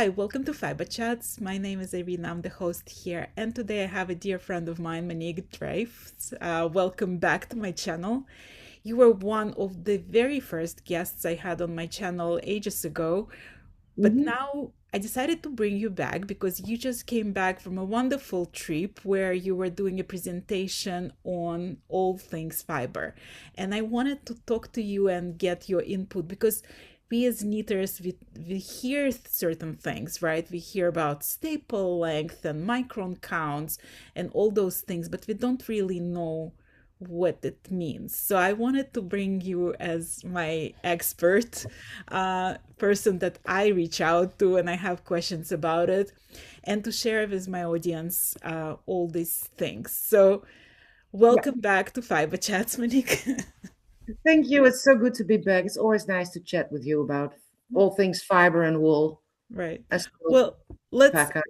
Hi, welcome to Fiberchats. My name is Irina, I'm the host here, and today I have a dear friend of mine, Monique Dreef. Welcome back to my channel. You were one of the very first guests I had on my channel ages ago, but hmm now I decided to bring you back because you just came back from a wonderful trip where you were doing a presentation on all things fiber. And I wanted to talk to you and get your input because we as knitters, we hear certain things, right? We hear about staple length and micron counts and all those things, but we don't really know what it means. So I wanted to bring you as my expert, person that I reach out to when I have questions about it, and to share with my audience all these things. So Yeah, welcome back to Fiber Chats, Monique. thank you. It's so good to be back. It's always nice to chat with you about all things fiber and wool. Right. I still Well, let's. pack up.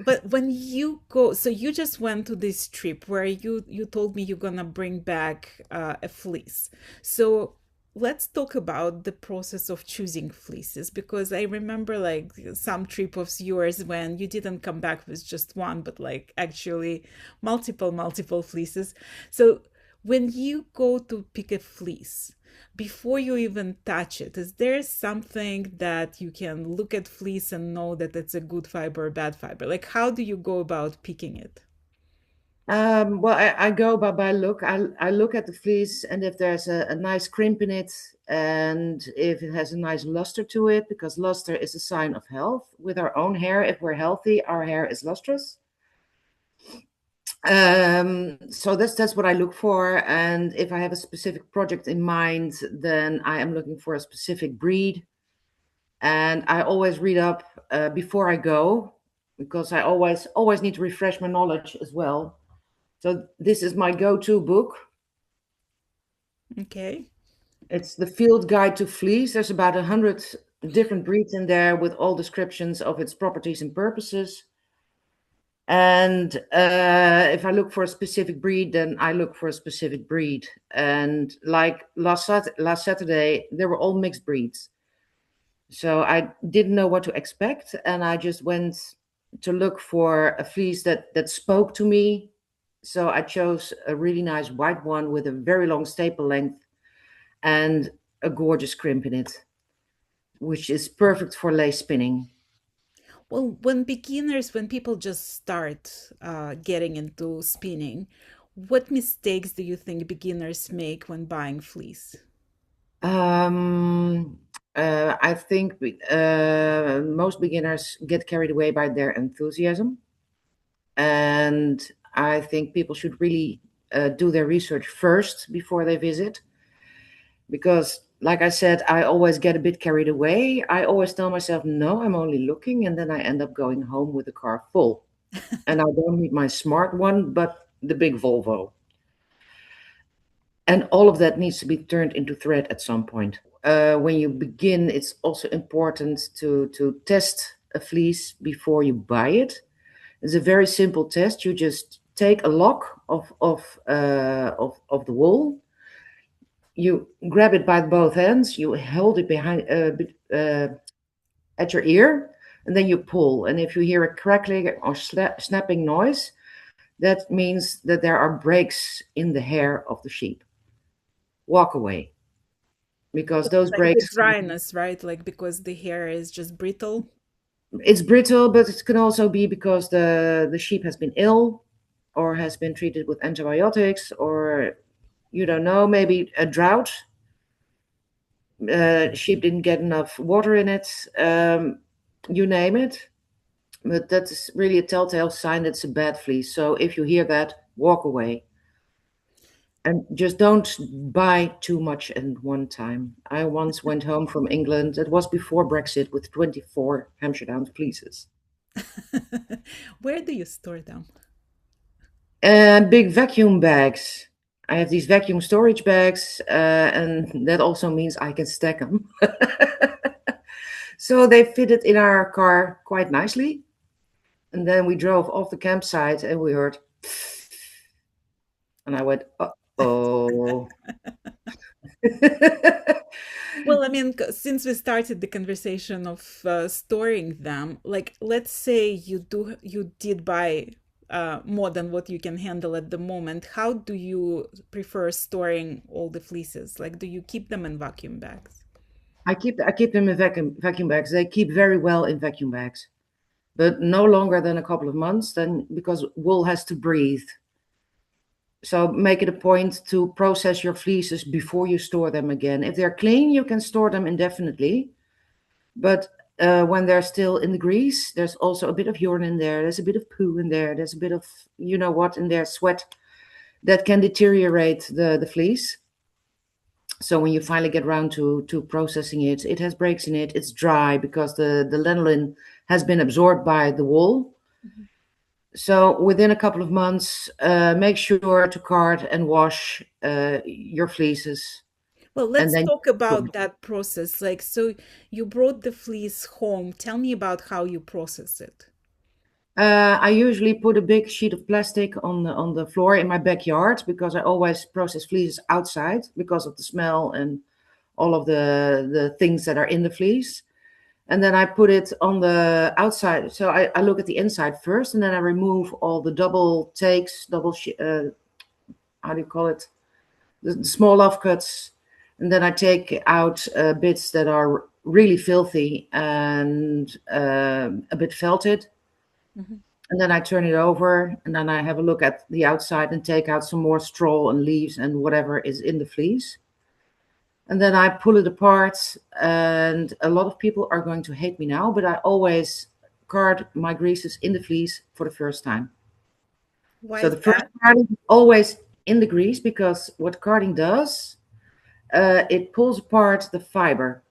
But when you go, so you just went to this trip where you told me you're gonna bring back a fleece. So let's talk about the process of choosing fleeces because I remember like some trip of yours when you didn't come back with just one, but like actually multiple fleeces. So when you go to pick a fleece, before you even touch it, is there something that you can look at fleece and know that it's a good fiber or bad fiber? Like, how do you go about picking it? I go by look. I look at the fleece, and if there's a nice crimp in it, and if it has a nice luster to it, because luster is a sign of health. With our own hair, if we're healthy, our hair is lustrous. So that's what I look for. And if I have a specific project in mind, then I am looking for a specific breed. And I always read up before I go because I always need to refresh my knowledge as well. So this is my go-to book. Okay. It's the Field Guide to Fleece. There's about 100 different breeds in there with all descriptions of its properties and purposes. And if I look for a specific breed, then I look for a specific breed. And like last Saturday, they were all mixed breeds. So I didn't know what to expect, and I just went to look for a fleece that spoke to me. So I chose a really nice white one with a very long staple length and a gorgeous crimp in it, which is perfect for lace spinning. Well, when people just start getting into spinning, what mistakes do you think beginners make when buying fleece? Um, I think most beginners get carried away by their enthusiasm, and I think people should really do their research first before they visit, because like I said, I always get a bit carried away. I always tell myself, no, I'm only looking, and then I end up going home with the car full. And I don't need my smart one, but the big Volvo. And all of that needs to be turned into thread at some point. When you begin, it's also important to test a fleece before you buy it. It's a very simple test. You just take a lock of the wool. You grab it by both ends. You hold it behind at your ear, and then you pull. And if you hear a crackling or snapping noise, that means that there are breaks in the hair of the sheep. Walk away, because those Like the breaks, dryness, right? Like because the hair is just brittle. it's brittle, but it can also be because the sheep has been ill or has been treated with antibiotics, or you don't know, maybe a drought. Sheep didn't get enough water in it. You name it. But that is really a telltale sign that it's a bad flea. So if you hear that, walk away. And just don't buy too much at one time. I once went home from England. It was before Brexit, with 24 Hampshire Downs fleeces. Where do you store them? And big vacuum bags. I have these vacuum storage bags, and that also means I can stack them. So they fitted in our car quite nicely. And then we drove off the campsite and we heard, and I went, oh. Well, I mean, since we started the conversation of storing them, like let's say you did buy more than what you can handle at the moment. How do you prefer storing all the fleeces? Like, do you keep them in vacuum bags? I keep them in vacuum bags. They keep very well in vacuum bags, but no longer than a couple of months. Then because wool has to breathe, so make it a point to process your fleeces before you store them again. If they're clean, you can store them indefinitely. But when they're still in the grease, there's also a bit of urine in there. There's a bit of poo in there. There's a bit of you know what in there, sweat that can deteriorate the fleece. So when you finally get around to processing it, it has breaks in it. It's dry because the lanolin has been absorbed by the wool. Mhm. So within a couple of months, make sure to card and wash your fleeces, Well, and let's then talk about that process. Like, so you brought the fleece home. Tell me about how you process it. I usually put a big sheet of plastic on the floor in my backyard because I always process fleeces outside because of the smell and all of the things that are in the fleece. And then I put it on the outside. So I look at the inside first, and then I remove all the double takes, how do you call it? The small offcuts. And then I take out bits that are really filthy and a bit felted. Mhm. And then I turn it over, and then I have a look at the outside and take out some more straw and leaves and whatever is in the fleece. And then I pull it apart, and a lot of people are going to hate me now, but I always card my greases in the fleece for the first time. Why So is the first that? carding is always in the grease because what carding does, it pulls apart the fiber.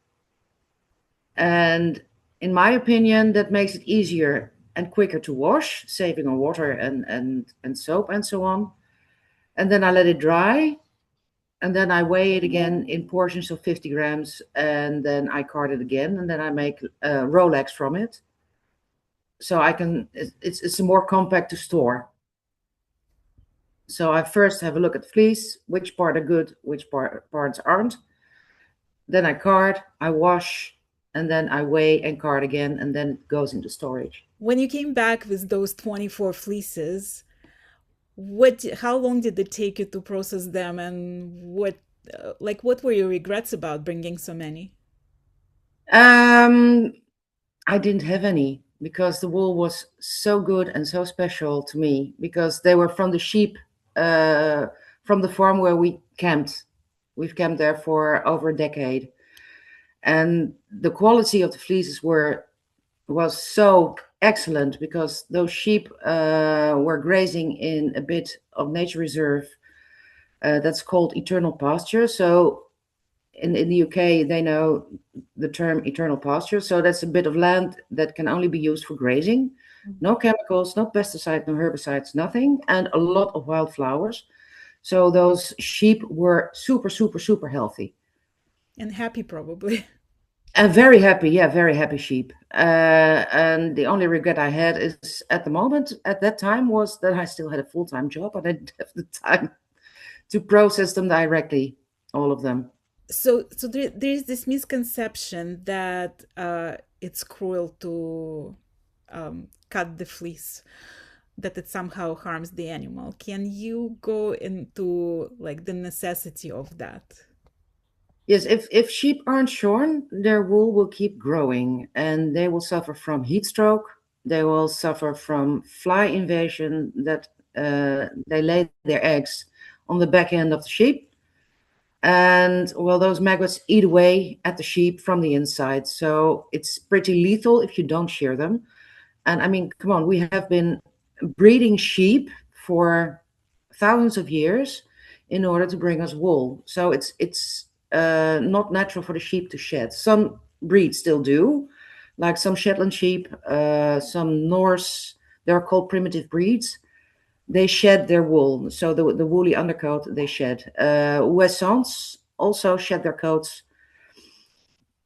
And in my opinion, that makes it easier and quicker to wash, saving on water and soap and so on. And then I let it dry, and then I weigh it again in portions of 50 grams, and then I card it again, and then I make Rolex from it. So I can, it's more compact to store. So I first have a look at the fleece, which part are good, which parts aren't. Then I card, I wash, and then I weigh and card again, and then it goes into storage. When you came back with those 24 fleeces, how long did it take you to process them, and what were your regrets about bringing so many? Um, I didn't have any because the wool was so good and so special to me because they were from the sheep uh, from the farm where we camped. We've camped there for over a decade, and the quality of the fleeces was so excellent because those sheep were grazing in a bit of nature reserve that's called eternal pasture. So in the UK, they know the term eternal pasture. So that's a bit of land that can only be used for grazing. No chemicals, no pesticides, no herbicides, nothing, and a lot of wildflowers. So those sheep were super, super, super healthy And happy, probably. and very happy. Yeah, very happy sheep. And the only regret I had is at the moment, at that time, was that I still had a full time job and I didn't have the time to process them directly, all of them. So there's this misconception that it's cruel to cut the fleece, that it somehow harms the animal. Can you go into like the necessity of that? Yes, if sheep aren't shorn, their wool will keep growing and they will suffer from heat stroke. They will suffer from fly invasion that they lay their eggs on the back end of the sheep. And well, those maggots eat away at the sheep from the inside. So it's pretty lethal if you don't shear them. And I mean, come on, we have been breeding sheep for thousands of years in order to bring us wool. So it's not natural for the sheep to shed. Some breeds still do, like some Shetland sheep, some Norse. They're called primitive breeds. They shed their wool, so the woolly undercoat they shed. Ouessants also shed their coats,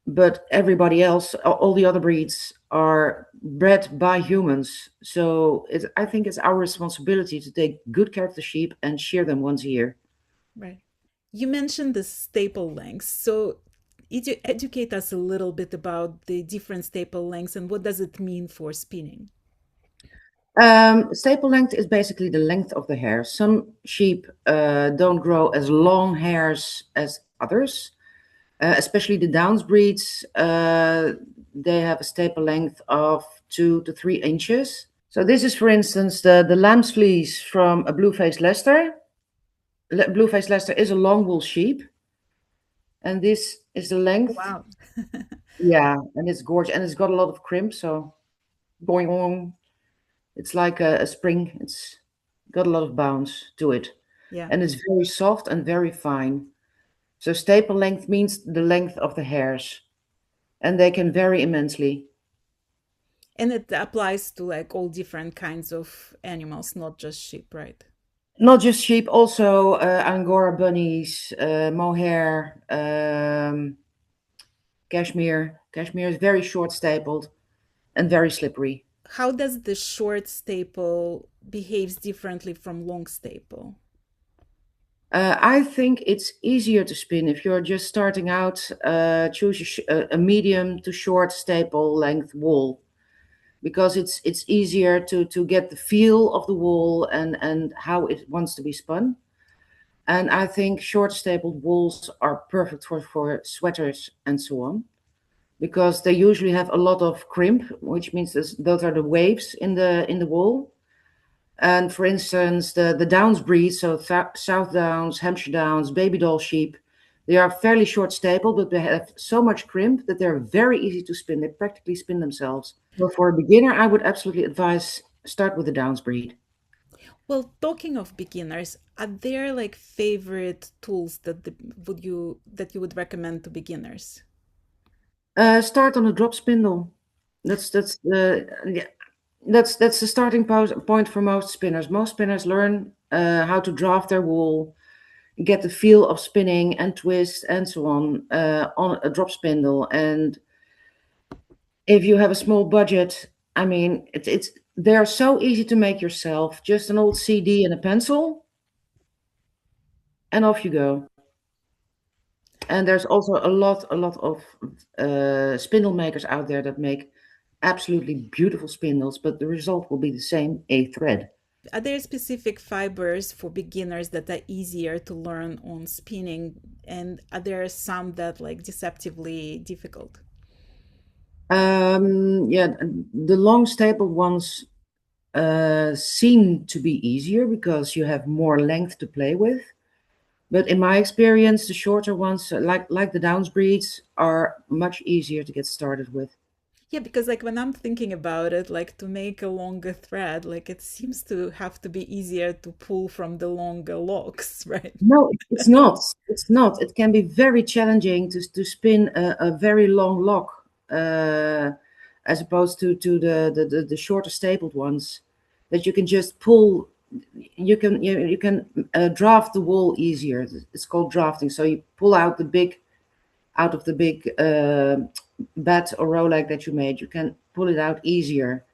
but everybody else, all the other breeds, are bred by humans. So I think it's our responsibility to take good care of the sheep and shear them once a year. Right. You mentioned the staple lengths. So educate us a little bit about the different staple lengths and what does it mean for spinning? Staple length is basically the length of the hair. Some sheep don't grow as long hairs as others, especially the Downs breeds. They have a staple length of 2 to 3 inches. So this is, for instance, the lamb's fleece from a blue-faced Leicester. Blue-faced Leicester is a long wool sheep, and this is the length. Wow. Yeah, and it's gorgeous, and it's got a lot of crimp, so going on. It's like a spring. It's got a lot of bounce to it, Yeah. and it's very soft and very fine. So staple length means the length of the hairs, and they can vary immensely. And it applies to like all different kinds of animals, not just sheep, right? Not just sheep, also Angora bunnies, mohair, cashmere. Cashmere is very short stapled and very slippery. How does the short staple behaves differently from long staple? I think it's easier to spin if you're just starting out. Choose a medium to short staple length wool because it's easier to get the feel of the wool and how it wants to be spun. And I think short stapled wools are perfect for sweaters and so on because they usually have a lot of crimp, which means those are the waves in the wool. And for instance, the Downs breed, so South Downs, Hampshire Downs, baby doll sheep, they are fairly short staple, but they have so much crimp that they're very easy to spin. They practically spin themselves. So for a beginner, I would absolutely advise start with the Downs breed. Well, talking of beginners, are there like favorite tools that you would recommend to beginners? Start on a drop spindle. Yeah, that's the starting point for most spinners. Most spinners learn how to draft their wool, get the feel of spinning and twist and so on a drop spindle. And if you have a small budget, I mean, they're so easy to make yourself. Just an old CD and a pencil, and off you go. And there's also a lot of spindle makers out there that make absolutely beautiful spindles, but the result will be the same, a thread. Are there specific fibers for beginners that are easier to learn on spinning, and are there some that like deceptively difficult? Yeah, the long staple ones seem to be easier because you have more length to play with. But in my experience, the shorter ones, like the Downs breeds, are much easier to get started with. Yeah, because like when I'm thinking about it, like to make a longer thread, like it seems to have to be easier to pull from the longer locks, right? No, it's not. It's not. It can be very challenging to spin a very long lock, as opposed to the shorter stapled ones that you can just pull. You can draft the wool easier. It's called drafting. So you pull out the big out of the big bat or rolag that you made. You can pull it out easier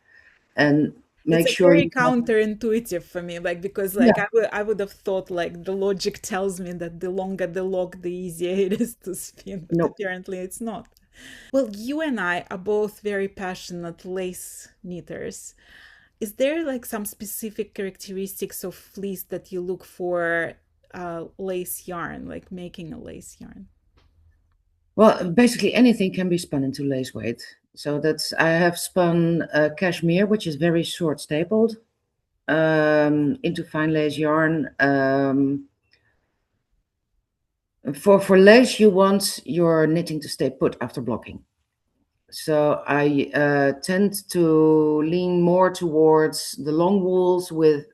and It's make like sure very you have. counterintuitive for me, like because like Yeah, I would have thought like the logic tells me that the longer the lock, the easier it is to spin, but no. apparently it's not. Well, you and I are both very passionate lace knitters. Is there like some specific characteristics of fleece that you look for lace yarn, like making a lace yarn? Well, basically anything can be spun into lace weight. So that's I have spun cashmere, which is very short stapled, into fine lace yarn. For lace, you want your knitting to stay put after blocking. So I tend to lean more towards the long wools with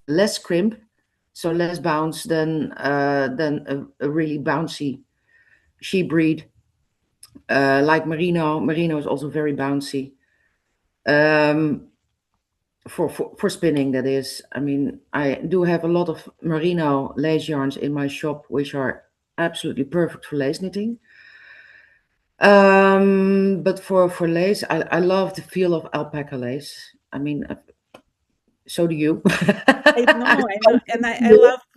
less crimp, so less bounce than a really bouncy sheep breed like merino. Merino is also very bouncy. Um, for spinning, that is. I mean, I do have a lot of merino lace yarns in my shop, which are absolutely perfect for lace knitting. But for lace, I love the feel of alpaca lace. I mean, So do you. I know, and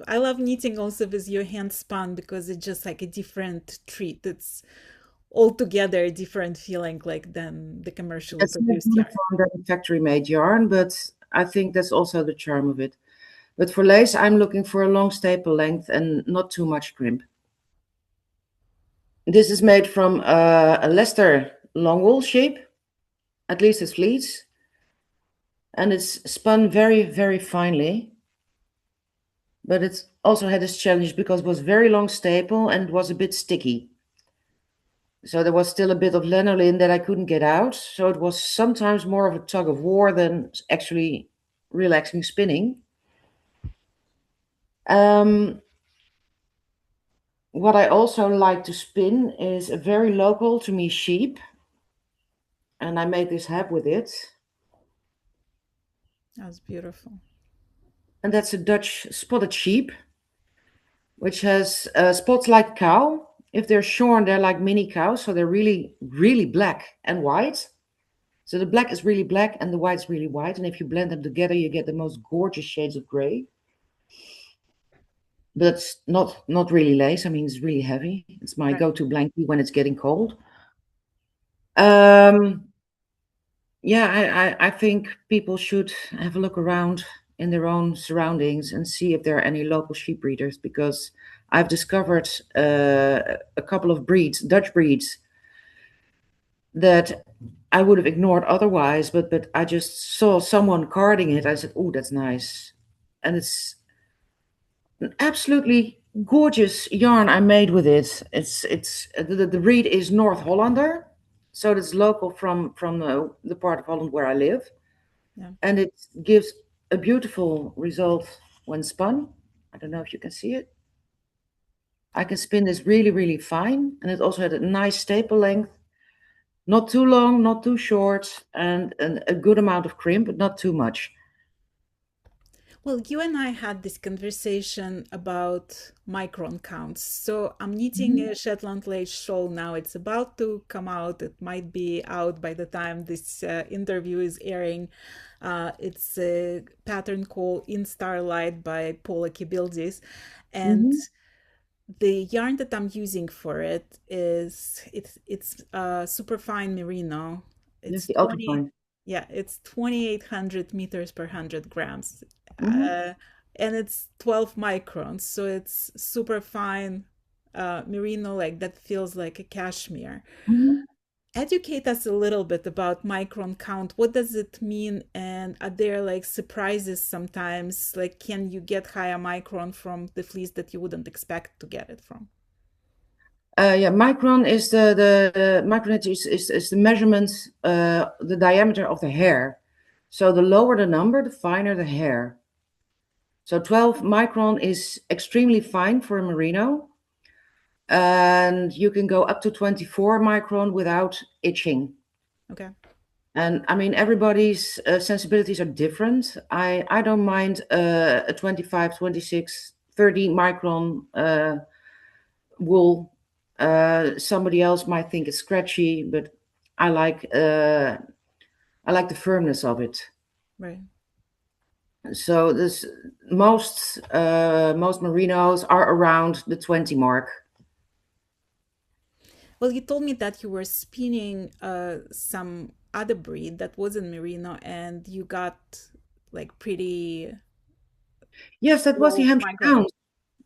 I love knitting also with your hand spun because it's just like a different treat. It's altogether a different feeling like than the commercially It's more produced yarn. uniform than factory-made yarn, but I think that's also the charm of it. But for lace, I'm looking for a long staple length and not too much crimp. This is made from a Leicester long wool sheep, at least it's fleece, and it's spun very, very finely. But it's also had its challenge because it was very long staple and it was a bit sticky. So there was still a bit of lanolin that I couldn't get out. So it was sometimes more of a tug of war than actually relaxing spinning. Um, what I also like to spin is a very local to me sheep. And I made this hat with it. That's beautiful. And that's a Dutch spotted sheep, which has spots like cow. If they're shorn, they're like mini cows. So they're really, really black and white. So the black is really black and the white is really white. And if you blend them together, you get the most gorgeous shades of gray. But it's not really lace. I mean, it's really heavy. It's my Right. go-to blankie when it's getting cold. Um, yeah, I think people should have a look around in their own surroundings and see if there are any local sheep breeders, because I've discovered a couple of breeds, Dutch breeds, that I would have ignored otherwise, but I just saw someone carding it. I said, "Oh, that's nice," and it's an absolutely gorgeous yarn I made with it. It's the breed is North Hollander, so it's local from the part of Holland where I live, Yeah. and it gives a beautiful result when spun. I don't know if you can see it. I can spin this really, really fine, and it also had a nice staple length. Not too long, not too short, and a good amount of crimp, but not too much. Well, you and I had this conversation about micron counts. So I'm knitting Mhm. a Shetland lace shawl now. It's about to come out. It might be out by the time this interview is airing. It's a pattern called In Starlight by Paula Kibildis. And Mhm. the yarn that I'm using for it is it's super fine merino. That's It's the 20, ultrafine. yeah, it's 2,800 meters per 100 grams. Mhm. Uh, and it's 12 microns, so it's super fine merino, like that feels like a cashmere. Mhm. Educate us a little bit about micron count. What does it mean? And are there like surprises sometimes? Like, can you get higher micron from the fleece that you wouldn't expect to get it from? Yeah, micron is the micron is the measurement, the diameter of the hair. So the lower the number, the finer the hair. So 12 micron is extremely fine for a merino, and you can go up to 24 micron without itching. Okay. And I mean, everybody's sensibilities are different. I don't mind a 25, 26, 30 micron wool. Somebody else might think it's scratchy, but I like uh, I like the firmness of it. Right. So this most merinos are around the 20 mark. Well, you told me that you were spinning some other breed that wasn't merino and you got like pretty Yes, that was the low Hampshire micron. Downs.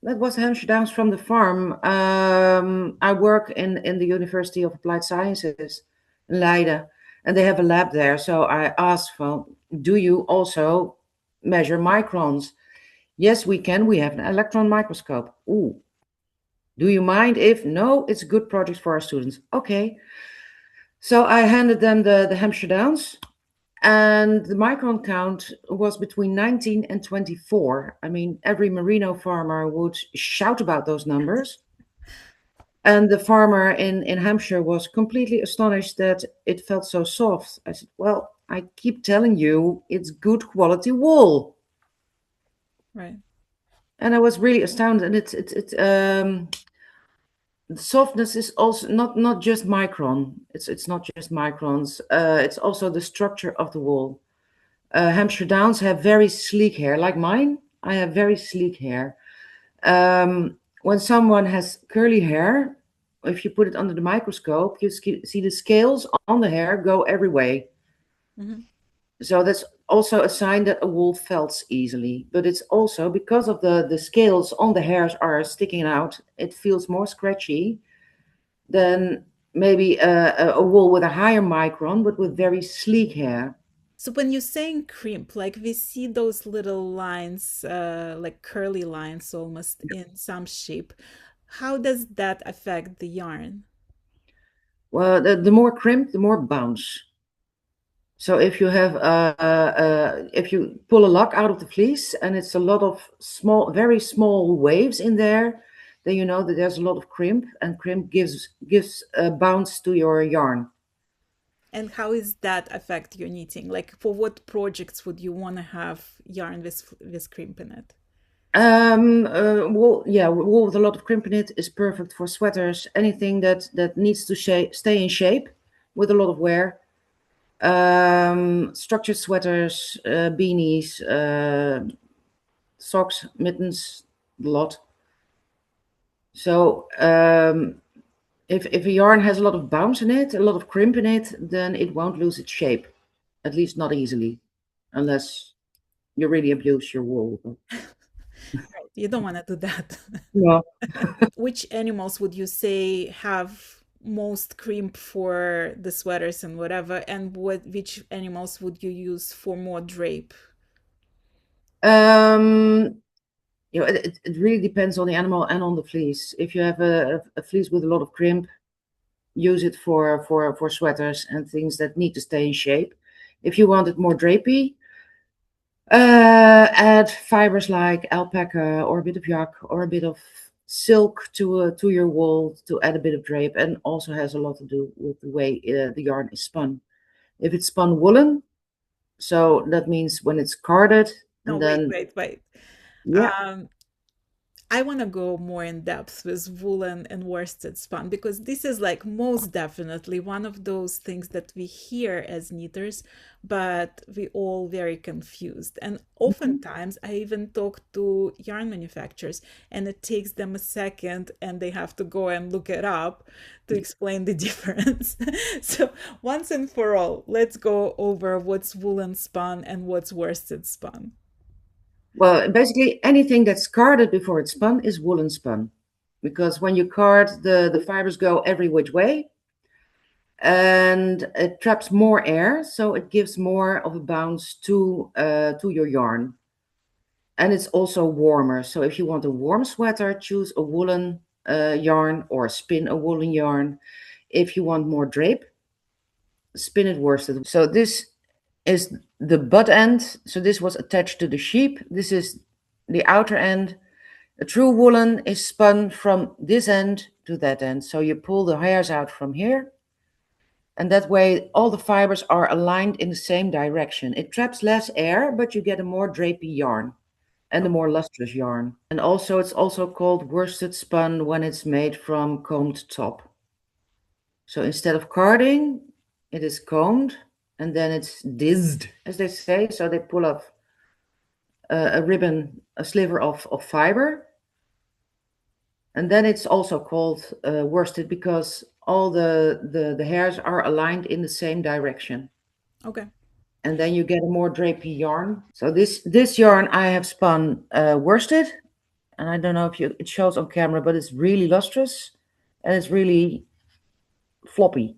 That was Hampshire Downs from the farm. I work in the University of Applied Sciences in Leiden, and they have a lab there. So I asked, well, do you also measure microns? Yes, we can. We have an electron microscope. Ooh, do you mind if? No, it's a good project for our students. Okay. So I handed them the Hampshire Downs, and the micron count was between 19 and 24. I mean, every merino farmer would shout about those numbers. And the farmer in Hampshire was completely astonished that it felt so soft. I said, well, I keep telling you, it's good quality wool. Right. And I was really astounded. And the softness is also not just micron. It's not just microns. It's also the structure of the wool. Hampshire Downs have very sleek hair, like mine. I have very sleek hair. When someone has curly hair, if you put it under the microscope, you see the scales on the hair go every way. Mhm. So that's also a sign that a wool felts easily. But it's also because of the scales on the hairs are sticking out, it feels more scratchy than maybe a wool with a higher micron, but with very sleek hair. So when you're saying crimp, like we see those little lines, like curly lines almost in some sheep, how does that affect the yarn? Well, the more crimp, the more bounce. So if you pull a lock out of the fleece and it's a lot of small, very small waves in there, then you know that there's a lot of crimp, and crimp gives a bounce to your yarn. And how is that affect your knitting? Like for what projects would you want to have yarn with crimp in it? Wool, yeah, wool with a lot of crimp in it is perfect for sweaters. Anything that needs to stay in shape with a lot of wear. Structured sweaters, beanies, socks, mittens, a lot. So if a yarn has a lot of bounce in it, a lot of crimp in it, then it won't lose its shape, at least not easily, unless you really abuse your wool. Right. You don't want to do that. Yeah. Which animals would you say have most crimp for the sweaters and whatever, and which animals would you use for more drape? Um, it really depends on the animal and on the fleece. If you have a fleece with a lot of crimp, use it for sweaters and things that need to stay in shape. If you want it more drapey, add fibers like alpaca or a bit of yak or a bit of silk to your wool to add a bit of drape, and also has a lot to do with the way the yarn is spun. If it's spun woolen, so that means when it's carded, No, and wait, then wait, wait. yeah. Um, I want to go more in depth with woolen and worsted spun because this is like most definitely one of those things that we hear as knitters, but we all very confused. And Mhm. oftentimes I even talk to yarn manufacturers and it takes them a second and they have to go and look it up to explain the difference. So once and for all, let's go over what's woolen spun and what's worsted spun. Well, basically anything that's carded before it's spun is woolen spun, because when you card, the fibers go every which way, and it traps more air, so it gives more of a bounce to your yarn. And it's also warmer. So if you want a warm sweater, choose a woolen yarn or spin a woolen yarn. If you want more drape, spin it worsted. So this is the butt end. So this was attached to the sheep. This is the outer end. A true woolen is spun from this end to that end. So you pull the hairs out from here, and that way all the fibers are aligned in the same direction. It traps less air, but you get a more drapey yarn and a more lustrous yarn. And also it's also called worsted spun when it's made from combed top. So instead of carding, it is combed and then it's dizzed, as they say. So they pull up a ribbon, a sliver of fiber. And then it's also called worsted because all the hairs are aligned in the same direction. Okay. And then you get a more drapey yarn. So this yarn I have spun worsted, and I don't know if it shows on camera, but it's really lustrous and it's really floppy.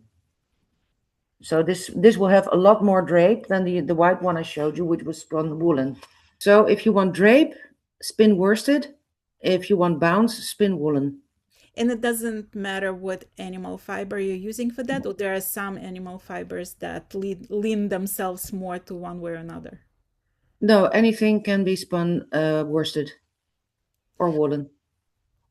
So this will have a lot more drape than the white one I showed you, which was spun woolen. So if you want drape, spin worsted. If you want bounce, spin woolen. And it doesn't matter what animal fiber you're using for that, or there are some animal fibers that lean themselves more to one way or another. No, anything can be spun worsted or woolen.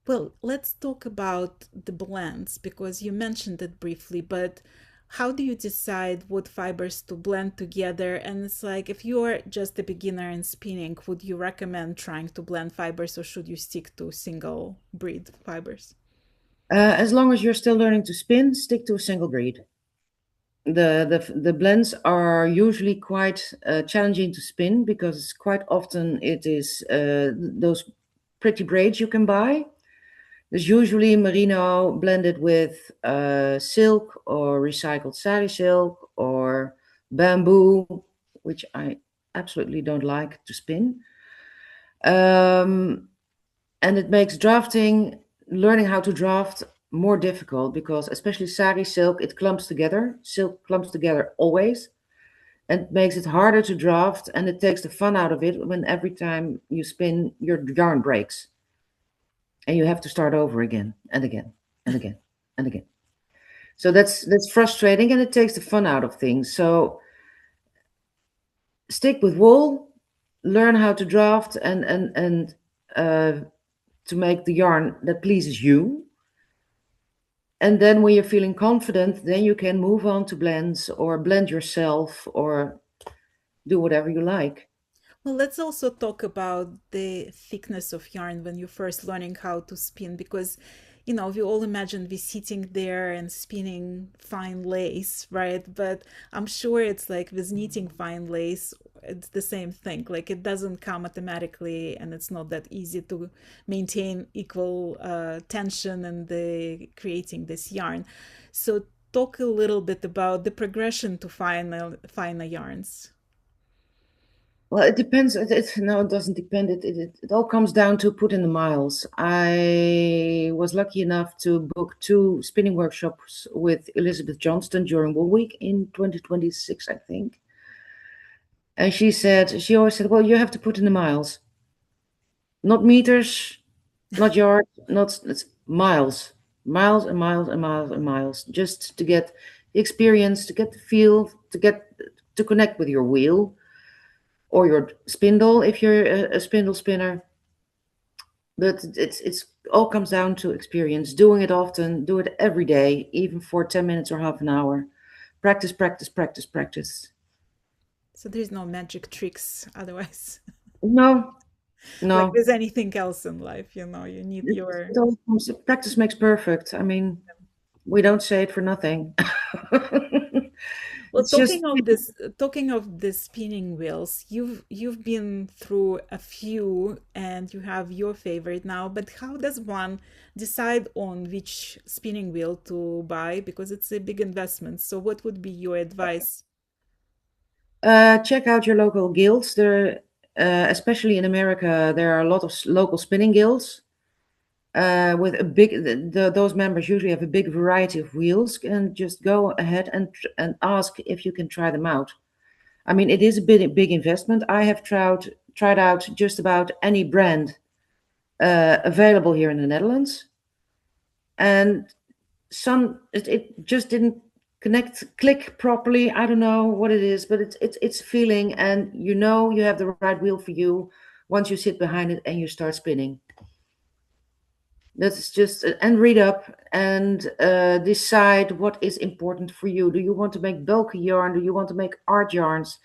Well, let's talk about the blends because you mentioned it briefly, but how do you decide what fibers to blend together? And it's like if you're just a beginner in spinning, would you recommend trying to blend fibers or should you stick to single breed fibers? As long as you're still learning to spin, stick to a single breed. The blends are usually quite challenging to spin because quite often it is those pretty braids you can buy. There's usually merino blended with silk or recycled sari silk or bamboo, which I absolutely don't like to spin. Um, and it makes drafting, learning how to draft, more difficult because especially sari silk, it clumps together. Silk clumps together always, and makes it harder to draft, and it takes the fun out of it when every time you spin, your yarn breaks, and you have to start over again and again and again and again. So that's frustrating, and it takes the fun out of things. So stick with wool, learn how to draft, and uh, to make the yarn that pleases you. And then when you're feeling confident, then you can move on to blends or blend yourself or do whatever you like. Well, let's also talk about the thickness of yarn when you're first learning how to spin, because, we all imagine we sitting there and spinning fine lace, right? But I'm sure it's like with knitting fine lace, it's the same thing. Like it doesn't come automatically, and it's not that easy to maintain equal tension and the creating this yarn. So talk a little bit about the progression to finer yarns. Well, it depends. No, it doesn't depend. It all comes down to put in the miles. I was lucky enough to book two spinning workshops with Elizabeth Johnston during Wool Week in 2026, I think. And she always said, well, you have to put in the miles, not meters, not yards, not it's miles, miles and miles and miles and miles, just to get the experience, to get the feel, to connect with your wheel or your spindle if you're a spindle spinner. But it's all comes down to experience, doing it often, do it every day, even for 10 minutes or half an hour. Practice, practice, practice, practice. So there's no magic tricks otherwise. No, Like no. with anything else in life, you need your. It all comes, practice makes perfect. I mean, we don't say it for nothing. Well, It's just, talking of the spinning wheels, you've been through a few and you have your favorite now, but how does one decide on which spinning wheel to buy? Because it's a big investment. So what would be your advice? check out your local guilds. There, especially in America, there are a lot of local spinning guilds with a big. Those members usually have a big variety of wheels, and just go ahead and ask if you can try them out. I mean, it is a big investment. I have tried out just about any brand available here in the Netherlands, and it just didn't click properly. I don't know what it is, but it's a feeling, and you have the right wheel for you once you sit behind it and you start spinning. That's just and read up and decide what is important for you. Do you want to make bulky yarn? Do you want to make art yarns?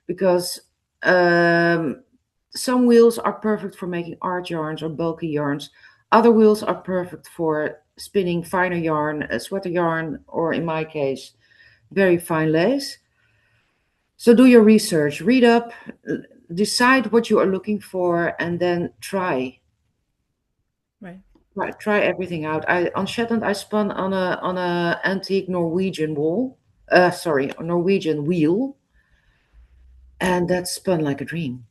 Because um, some wheels are perfect for making art yarns or bulky yarns. Other wheels are perfect for spinning finer yarn, a sweater yarn, or in my case, very fine lace. So do your research, read up, decide what you are looking for, and then try. Right. Try everything out. On Shetland, I spun on a antique Norwegian wool. Sorry, a Norwegian wheel, and that spun like a dream.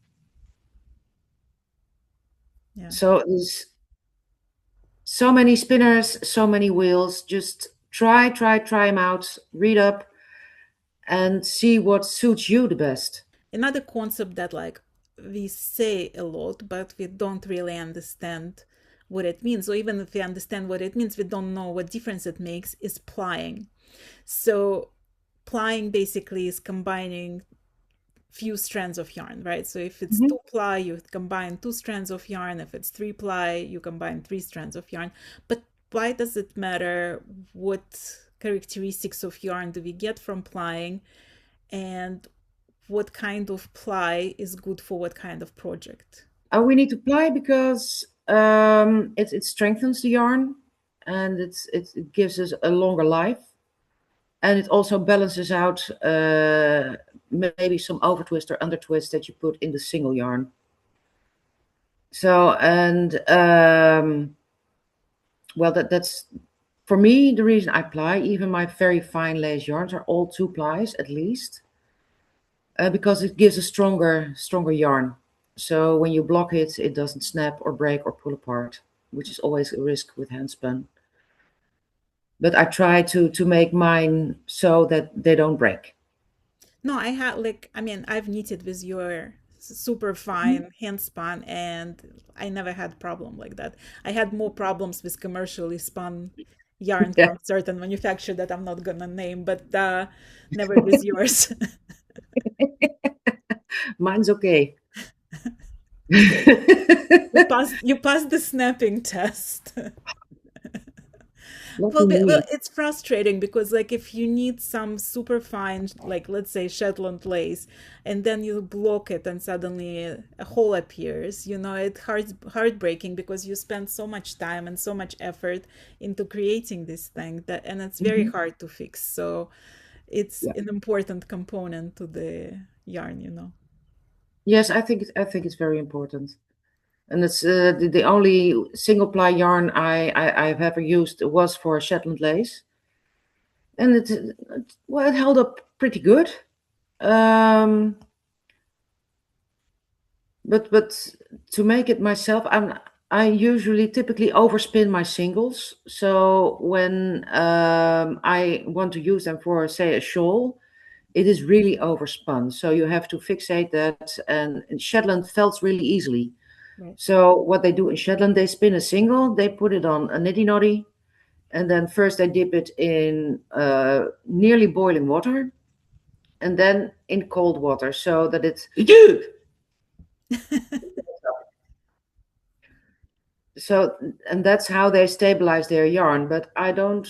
Yeah. So there's so many spinners, so many wheels. Just try them out. Read up and see what suits you the best. Another concept that like we say a lot, but we don't really understand what it means. Or even if we understand what it means, we don't know what difference it makes is plying. So plying basically is combining few strands of yarn, right? So if it's Mhm. two ply, you combine two strands of yarn. If it's three ply, you combine three strands of yarn. But why does it matter? What characteristics of yarn do we get from plying? And what kind of ply is good for what kind of project? We need to ply because it strengthens the yarn and it gives us a longer life. and it also balances out maybe some over twist or under twist that you put in the single yarn. So, and well, that's for me the reason I ply. Even my very fine lace yarns are all 2-plies at least, because it gives a stronger yarn. So when you block it, it doesn't snap or break or pull apart, which is always a risk with handspun. But I try to make mine so that they don't break. No, I had like, I mean, I've knitted with your super Mhm. fine hand spun, and I never had problem like that. I had more problems with commercially spun yarn Yeah, from certain manufacturer that I'm not gonna name, but never with yours. mine's okay. You passed the snapping test. Lucky Well, me. it's frustrating because, like, if you need some super fine, like, let's say Shetland lace, and then you block it and suddenly a hole appears, it's heartbreaking because you spend so much time and so much effort into creating this thing and it's very Mhm. hard to fix. So it's Yeah. an important component to the yarn. Yes, I think it's very important. And it's the only single ply yarn I've ever used was for Shetland lace, and well, it held up pretty good. Um, but to make it myself, I usually typically overspin my singles. So when I want to use them for, say, a shawl, it is really overspun. So you have to fixate that, and Shetland felts really easily. Right. So what they do in Shetland, they spin a single, they put it on a niddy noddy, and then first they dip it in nearly boiling water, and then in cold water, so that it's so, and that's how they stabilize their yarn. But I don't.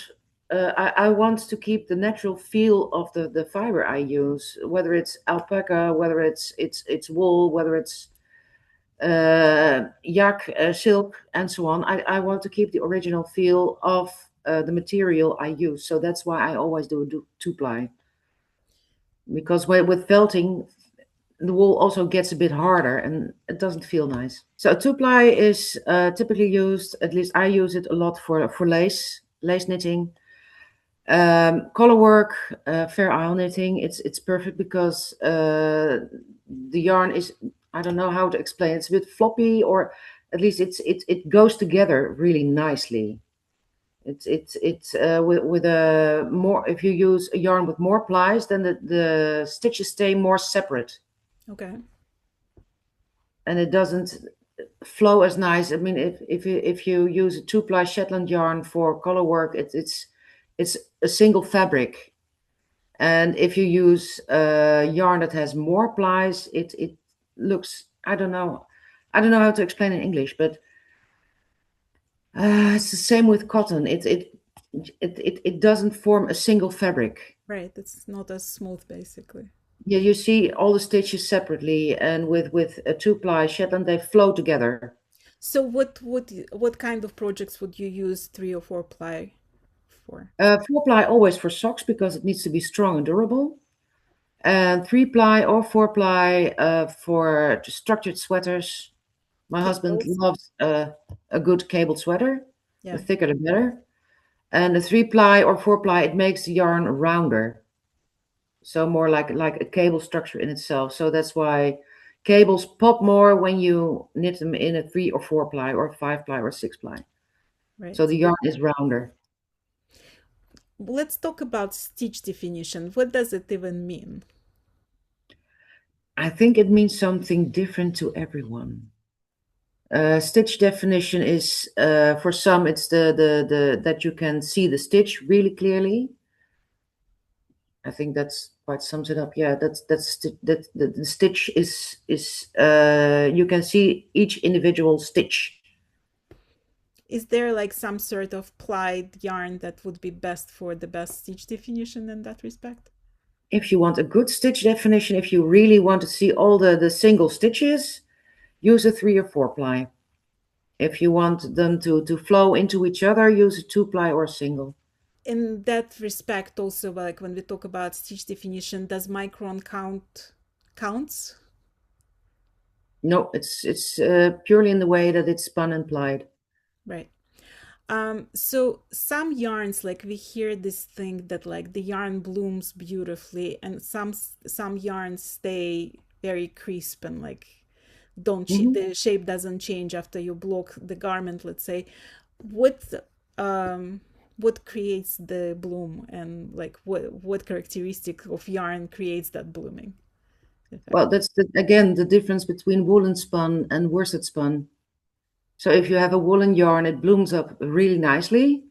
I want to keep the natural feel of the fiber I use, whether it's alpaca, whether it's wool, whether it's yak, silk, and so on. I want to keep the original feel of the material I use. So that's why I always do 2-ply. Because with felting, the wool also gets a bit harder and it doesn't feel nice. So 2-ply is typically used, at least I use it a lot for lace knitting, color work, fair isle knitting. It's perfect because the yarn is, I don't know how to explain. It's a bit floppy, or at least it goes together really nicely. It's with a more, if you use a yarn with more plies, then the stitches stay more separate, Okay. and it doesn't flow as nice. I mean, if you use a 2-ply Shetland yarn for color work, it's a single fabric. And if you use a yarn that has more plies, it looks, I don't know how to explain in English, but it's the same with cotton. It doesn't form a single fabric. Right. It's not as smooth, basically. Yeah, you see all the stitches separately, and with a 2-ply Shetland, they flow together. So what kind of projects would you use 3 or 4 ply for? 4-ply always for socks because it needs to be strong and durable, and 3-ply or 4-ply for structured sweaters. My husband Cables? loves a good cabled sweater. The Yeah. thicker the better. And the 3-ply or 4-ply, it makes the yarn rounder, so more like a cable structure in itself. So that's why cables pop more when you knit them in a 3 or 4-ply or 5-ply or 6-ply. So Right. the yarn is rounder. Let's talk about stitch definition. What does it even mean? I think it means something different to everyone. Stitch definition is, for some, it's the that you can see the stitch really clearly. I think that's quite sums it up. Yeah, that the stitch is you can see each individual stitch. Is there like some sort of plied yarn that would be best for the best stitch definition in that respect? If you want a good stitch definition, if you really want to see all the single stitches, use a 3 or 4-ply. If you want them to flow into each other, use a 2-ply or a single. in that respect, also, like when we talk about stitch definition, does micron counts? No, it's purely in the way that it's spun and plied. Right. So some yarns, like we hear this thing that like the yarn blooms beautifully, and some yarns stay very crisp and like don't Mhm. the shape doesn't change after you block the garment, let's say. What um what creates the bloom, and like what characteristic of yarn creates that blooming Well, effect? that's again the difference between woolen spun and worsted spun. So if you have a woolen yarn, it blooms up really nicely,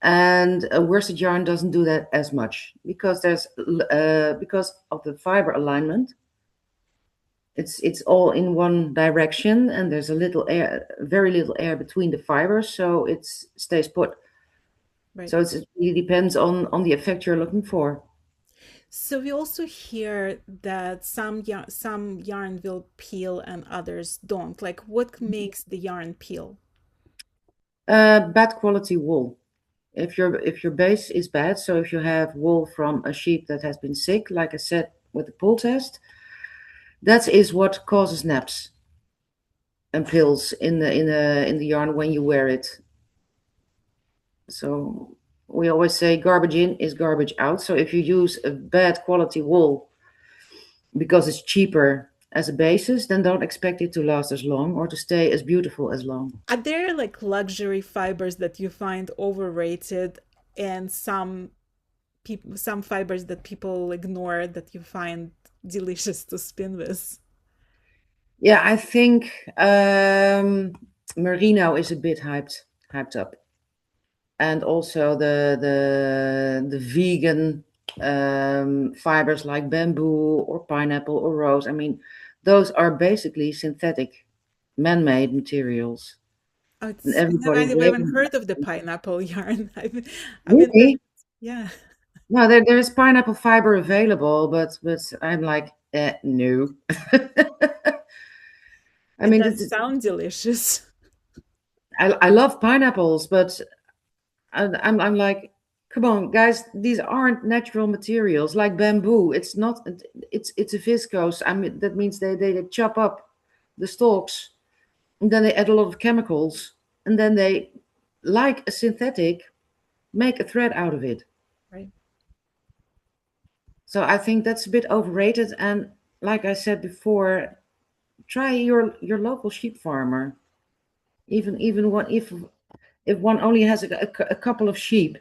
and a worsted yarn doesn't do that as much because because of the fiber alignment. It's all in one direction, and there's a little air, very little air between the fibers, so it stays put. Right. So it really depends on the effect you're looking for. So we also hear that some yarn will peel and others don't. Like what makes the yarn peel? Bad quality wool. If your base is bad, so if you have wool from a sheep that has been sick, like I said with the pull test, that is what causes naps and pills in the yarn when you wear it. So we always say garbage in is garbage out. So if you use a bad quality wool because it's cheaper as a basis, then don't expect it to last as long or to stay as beautiful as long. Are there like luxury fibers that you find overrated, and some fibers that people ignore that you find delicious to spin with? Yeah, I think merino is a bit hyped up, and also the vegan fibers like bamboo or pineapple or rose. I mean, those are basically synthetic, man-made materials, and I everybody never even raving. heard of the pineapple yarn. I've been there. Really? Yeah, No, there is pineapple fiber available, but I'm like, no. I it mean, does sound delicious. I love pineapples, but I'm like, come on, guys, these aren't natural materials like bamboo. It's not. It's a viscose. I mean, that means they chop up the stalks and then they add a lot of chemicals and then they, like a synthetic, make a thread out of it. Right. So I think that's a bit overrated. And like I said before, try your local sheep farmer. Even one if one only has a couple of sheep,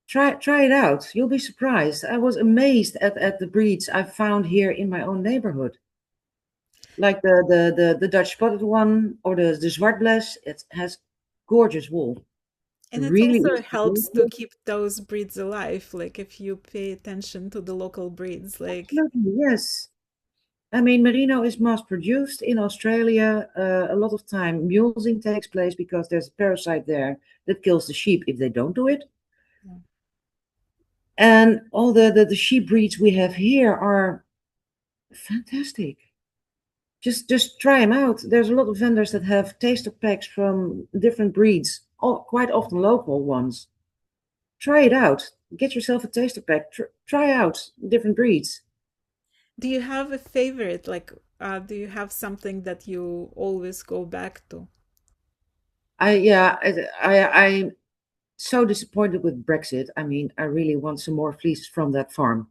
try it out. You'll be surprised. I was amazed at the breeds I found here in my own neighborhood. Like the Dutch spotted one or the Zwartbles. It has gorgeous wool. And it Really also easy to helps to work. keep those breeds alive. Like if you pay attention to the local breeds, like Absolutely, yes. I mean, merino is mass produced in Australia. A lot of time mulesing takes place because there's a parasite there that kills the sheep if they don't do it. yeah. And all the sheep breeds we have here are fantastic. Just try them out. There's a lot of vendors that have taster packs from different breeds, all, quite often local ones. Try it out. Get yourself a taster pack. Try out different breeds. Do you have a favorite? Like, do you have something that you always go back to? I yeah, I'm so disappointed with Brexit. I mean, I really want some more fleece from that farm,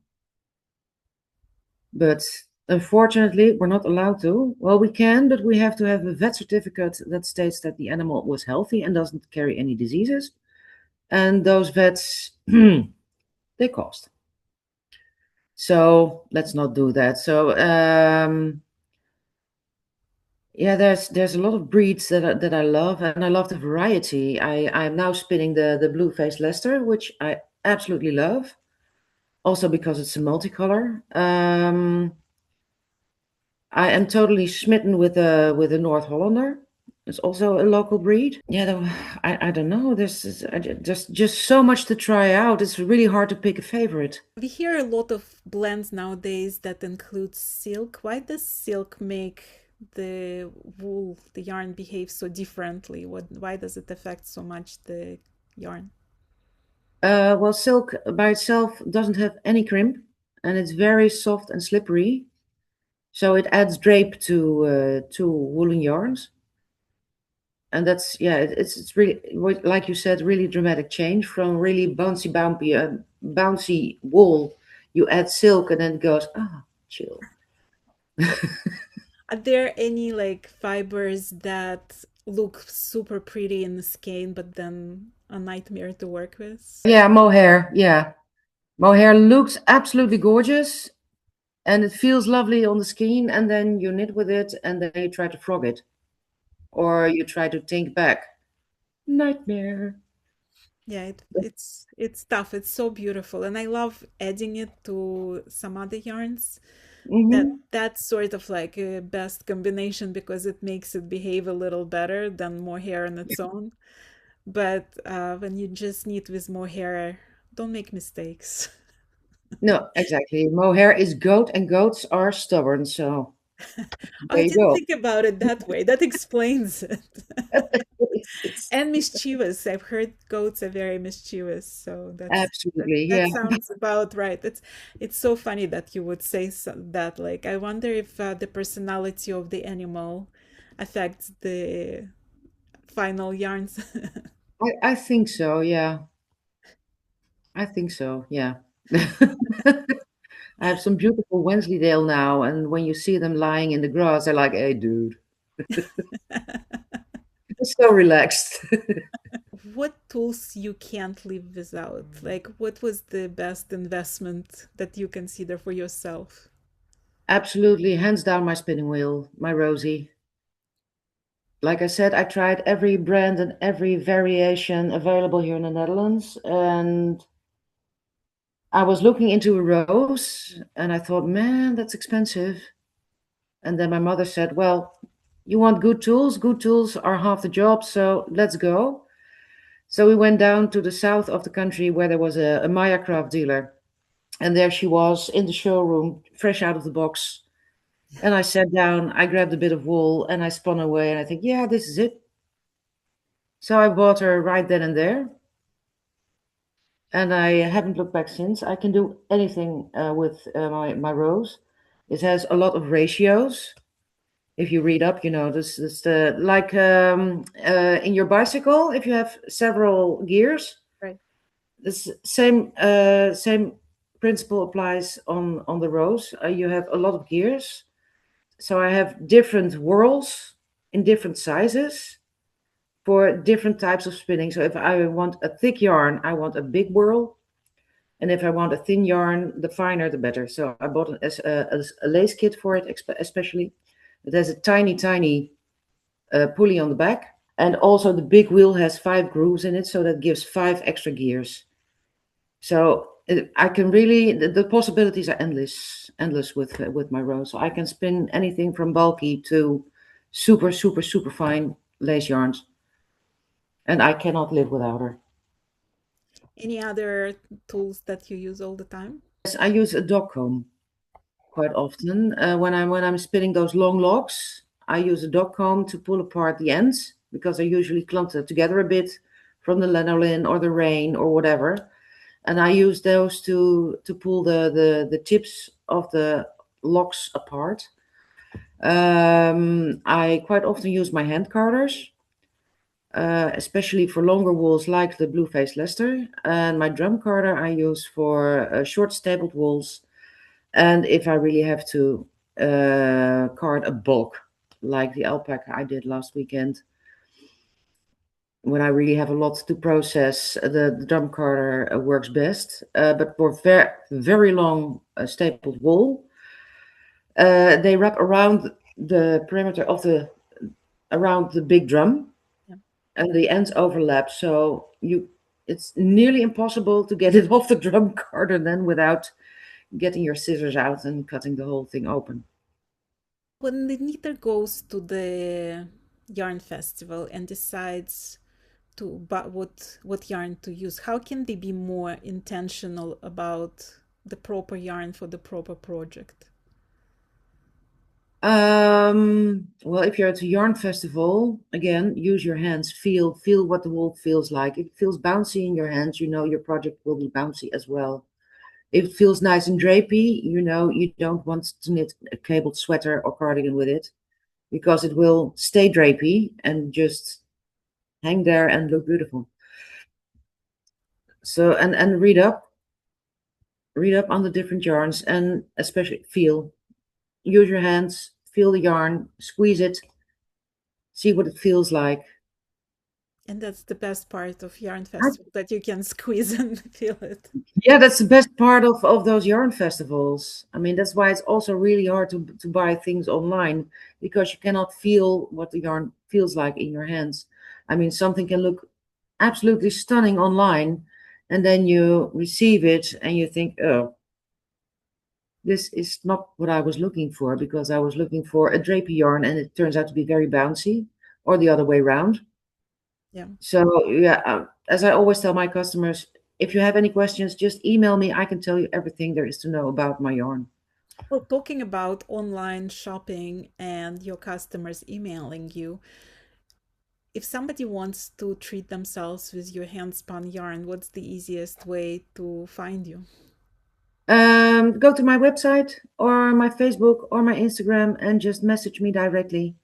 but unfortunately, we're not allowed to. Well, we can, but we have to have a vet certificate that states that the animal was healthy and doesn't carry any diseases. And those vets, they cost. So let's not do that. So yeah, there's a lot of breeds that I love, and I love the variety. I'm now spinning the blue faced Leicester, which I absolutely love, also because it's a multicolor. I am totally smitten with a North Hollander. It's also a local breed. Yeah, I don't know. Just so much to try out. It's really hard to pick a favorite. We hear a lot of blends nowadays that include silk. Why does silk make the wool, the yarn behave so differently? Why does it affect so much the yarn? Well, silk by itself doesn't have any crimp, and it's very soft and slippery. So it adds drape to woolen yarns, and that's yeah, it's really like you said, really dramatic change from really bouncy wool. You add silk, and then it goes chill. Are there any like fibers that look super pretty in the skin, but then a nightmare to work with? Yeah, mohair. Yeah, mohair looks absolutely gorgeous, and it feels lovely on the skin. And then you knit with it, and then you try to frog it, or you try to think back. Nightmare. Yeah, it's tough. It's so beautiful, and I love adding it to some other yarns. Hmm. That's sort of like a best combination because it makes it behave a little better than mohair on its own. But when you just knit with mohair, don't make mistakes. No, exactly. Mohair is goat, and goats are stubborn. So I there you didn't go. think about it that way. That explains it. It's And mischievous. I've heard goats are very mischievous, so absolutely, yeah. that sounds about right. It's so funny that you would say that. Like, I wonder if the personality of the animal affects the final yarns. I think so, yeah. I think so, yeah. I have some beautiful Wensleydale now, and when you see them lying in the grass, they're like, "Hey, dude, it's so relaxed." What tools you can't live without? Like, what was the best investment that you consider for yourself? Absolutely, hands down, my spinning wheel, my Rosie. Like I said, I tried every brand and every variation available here in the Netherlands, and I was looking into a rose, and I thought, man, that's expensive. And then my mother said, well, you want good tools? Good tools are half the job, so let's go. So we went down to the south of the country where there was a Maya craft dealer. And there she was in the showroom, fresh out of the box. And I sat down, I grabbed a bit of wool, and I spun away. And I think, yeah, this is it. So I bought her right then and there. And I haven't looked back since. I can do anything with my rose. It has a lot of ratios. If you read up, this the like in your bicycle. If you have several gears, Right. this same principle applies on the rose. You have a lot of gears, so I have different whirls in different sizes for different types of spinning. So if I want a thick yarn, I want a big whirl. And if I want a thin yarn, the finer the better. So I bought a lace kit for it, especially. It has a tiny, tiny pulley on the back. And also the big wheel has 5 grooves in it, so that gives 5 extra gears. So I can really, the possibilities are endless with my rose. So I can spin anything from bulky to super, super, super fine lace yarns. And I cannot live without her. Any other tools that you use all the time? Yes, I use a dog comb quite often. When I'm spinning those long locks, I use a dog comb to pull apart the ends because they're usually clumped together a bit from the lanolin or the rain or whatever. And I use those to pull the tips of the locks apart. I quite often use my hand carders, especially for longer wools like the blue faced Leicester. And my drum carder I use for short stapled wools, and if I really have to card a bulk, like the alpaca I did last weekend, when I really have a lot to process, the drum carder works best. But for very long stapled wool, they wrap around the perimeter of the around the big drum, Yeah. and the ends overlap. So it's nearly impossible to get it off the drum carder then without getting your scissors out and cutting the whole thing open. When the knitter goes to the yarn festival and decides to but what yarn to use, how can they be more intentional about the proper yarn for the proper project? Well, if you're at a yarn festival, again, use your hands. Feel what the wool feels like. If it feels bouncy in your hands, you know your project will be bouncy as well. If it feels nice and drapey, you know you don't want to knit a cabled sweater or cardigan with it because it will stay drapey and just hang there and look beautiful. So and read up on the different yarns and especially feel. Use your hands, feel the yarn, squeeze it, see what it feels like. And that's the best part of Yarn Festival, that you can squeeze and feel it. Yeah, that's the best part of those yarn festivals. I mean, that's why it's also really hard to buy things online because you cannot feel what the yarn feels like in your hands. I mean, something can look absolutely stunning online, and then you receive it and you think, oh, this is not what I was looking for because I was looking for a drapey yarn and it turns out to be very bouncy, or the other way around. Yeah. So yeah, as I always tell my customers, if you have any questions, just email me. I can tell you everything there is to know about my yarn. Well, talking about online shopping and your customers emailing you, if somebody wants to treat themselves with your hand spun yarn, what's the easiest way to find you? Go to my website or my Facebook or my Instagram and just message me directly.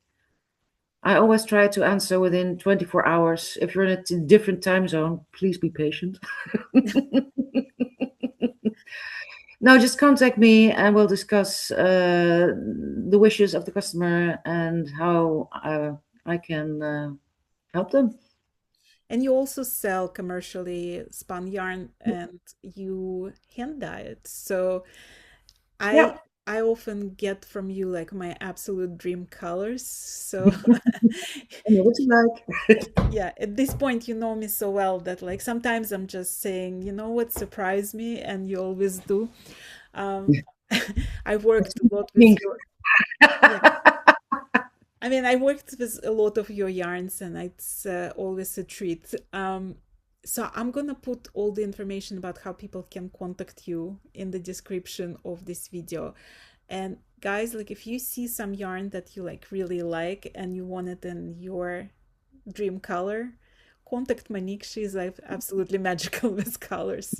I always try to answer within 24 hours. If you're in a different time zone, please be patient. No, just contact me and we'll discuss the wishes of the customer and how I can help them. And you also sell commercially spun yarn and you hand dye it. So I Yeah, I often get from you like my absolute dream colors. So I know what you like. yeah, at this point you know me so well that like sometimes I'm just saying, you know what surprised me, and you always do. Um I've worked a lot with Pink. your, yeah. I mean, I worked with a lot of your yarns, and it's always a treat. So I'm gonna put all the information about how people can contact you in the description of this video. And guys, like if you see some yarn that you like really like and you want it in your dream color, contact Monique. She's like absolutely magical with colors.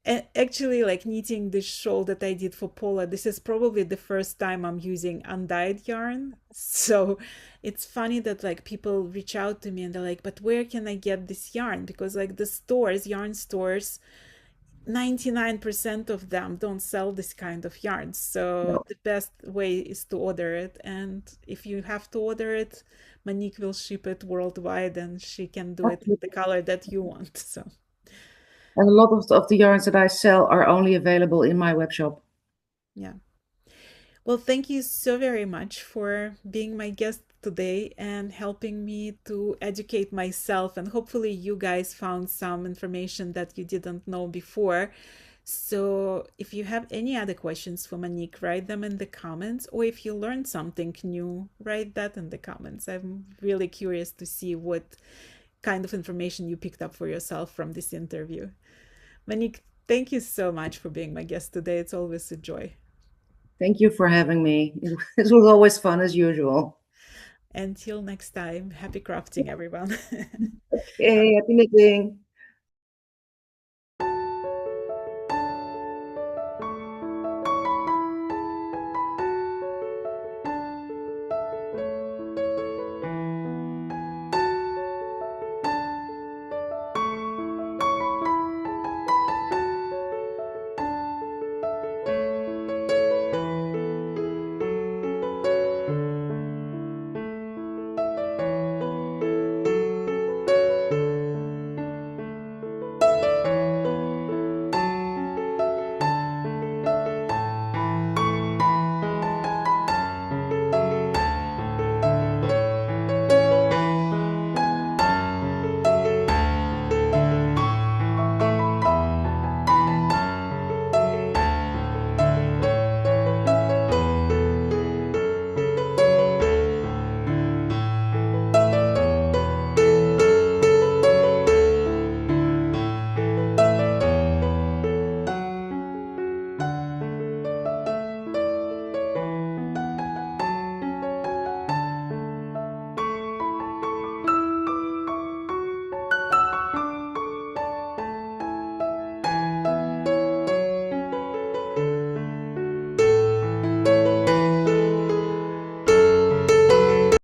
And actually, like knitting this shawl that I did for Paula, this is probably the first time I'm using undyed yarn. So it's funny that like people reach out to me and they're like, but where can I get this yarn? Because like the stores, yarn stores, 99% of them don't sell this kind of yarn. So No, the best way is to order it. And if you have to order it, Monique will ship it worldwide and she can do it in the absolutely. color that you want. So And a lot of the yarns that I sell are only available in my web shop. yeah. Well, thank you so very much for being my guest today and helping me to educate myself. And hopefully, you guys found some information that you didn't know before. So, if you have any other questions for Monique, write them in the comments. Or if you learned something new, write that in the comments. I'm really curious to see what kind of information you picked up for yourself from this interview. Monique, thank you so much for being my guest today. It's always a joy. Thank you for having me. It was always fun as usual. Until next time, happy crafting, everyone. Okay, happy knitting.